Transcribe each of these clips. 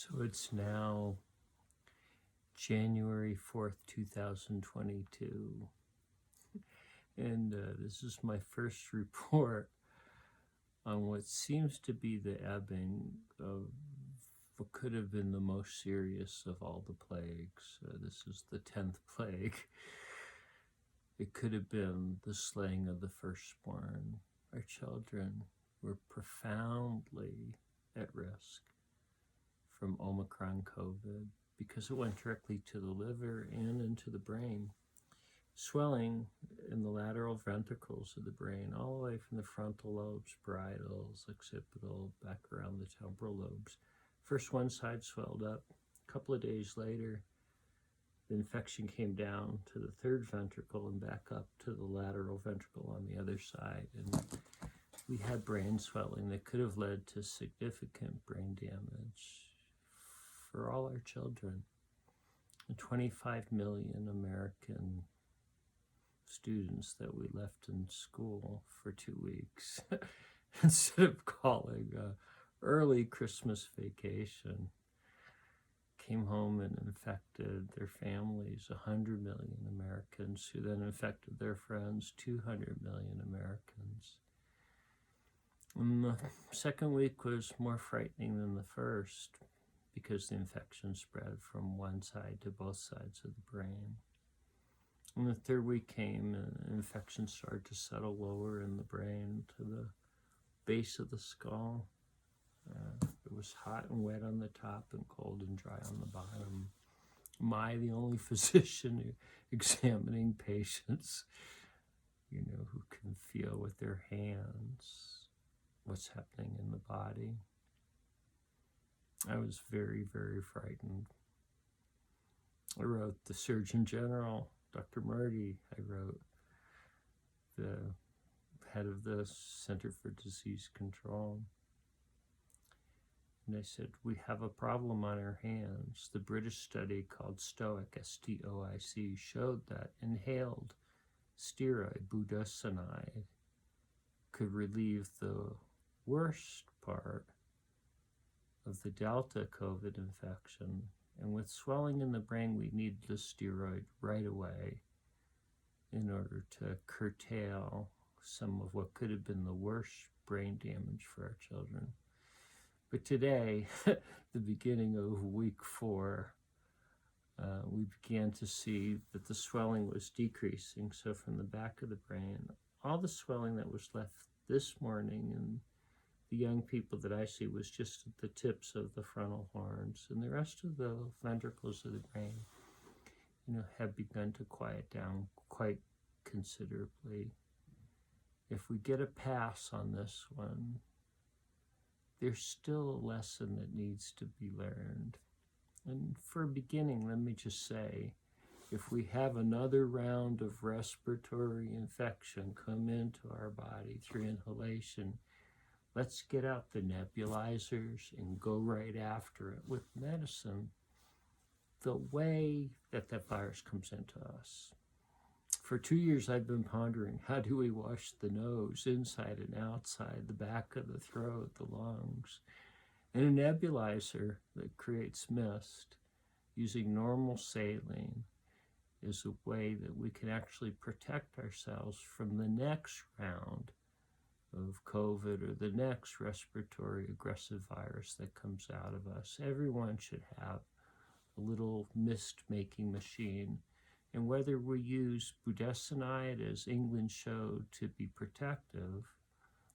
So it's now January 4th, 2022, and this is my first report on what seems to be the ebbing of what could have been the most serious of all the plagues. This is the 10th plague. It could have been the slaying of the firstborn. Our children were profoundly at risk from Omicron COVID because it went directly to the liver and into the brain. Swelling in the lateral ventricles of the brain, all the way from the frontal lobes, parietals, occipital, back around the temporal lobes. First one side swelled up. A couple of days later, the infection came down to the third ventricle and back up to the lateral ventricle on the other side. And we had brain swelling that could have led to significant brain damage for all our children. And 25 million American students that we left in school for 2 weeks instead of calling early Christmas vacation, came home and infected their families. 100 million Americans who then infected their friends. 200 million Americans. And the second week was more frightening than the first because the infection spread from one side to both sides of the brain. And the third week came and infection started to settle lower in the brain to the base of the skull. It was hot and wet on the top and cold and dry on the bottom. The only physician examining patients, who can feel with their hands what's happening in the body. I was very, very frightened. I wrote the Surgeon General, Dr. Marty. I wrote the head of the Center for Disease Control. And I said, we have a problem on our hands. The British study called STOIC, STOIC, showed that inhaled steroid, budesonide, could relieve the worst part of the Delta COVID infection. And with swelling in the brain, we needed the steroid right away in order to curtail some of what could have been the worst brain damage for our children. But today, the beginning of week 4, we began to see that the swelling was decreasing. So from the back of the brain, all the swelling that was left this morning in the young people that I see was just at the tips of the frontal horns, and the rest of the ventricles of the brain, have begun to quiet down quite considerably. If we get a pass on this one, there's still a lesson that needs to be learned. And for a beginning, let me just say, if we have another round of respiratory infection come into our body through inhalation, let's get out the nebulizers and go right after it with medicine, the way that that virus comes into us. For 2 years, I've been pondering, how do we wash the nose, inside and outside, the back of the throat, the lungs? And a nebulizer that creates mist using normal saline is a way that we can actually protect ourselves from the next round of COVID or the next respiratory aggressive virus that comes out of us. Everyone should have a little mist-making machine. And whether we use budesonide, as England showed, to be protective,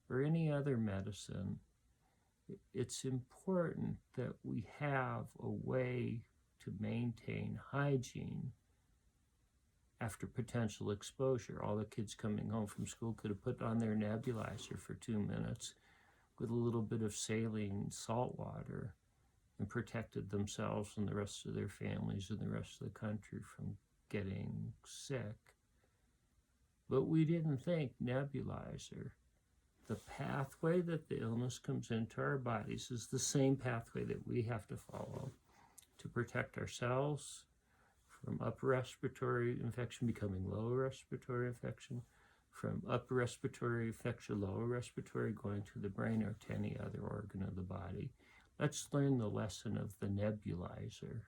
or any other medicine, it's important that we have a way to maintain hygiene after potential exposure. All the kids coming home from school could have put on their nebulizer for 2 minutes with a little bit of saline salt water and protected themselves and the rest of their families and the rest of the country from getting sick. But we didn't think nebulizer. The pathway that the illness comes into our bodies is the same pathway that we have to follow to protect ourselves from upper respiratory infection becoming lower respiratory infection, from upper respiratory infection, lower respiratory, going to the brain or to any other organ of the body. Let's learn the lesson of the nebulizer.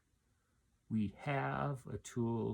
We have a tool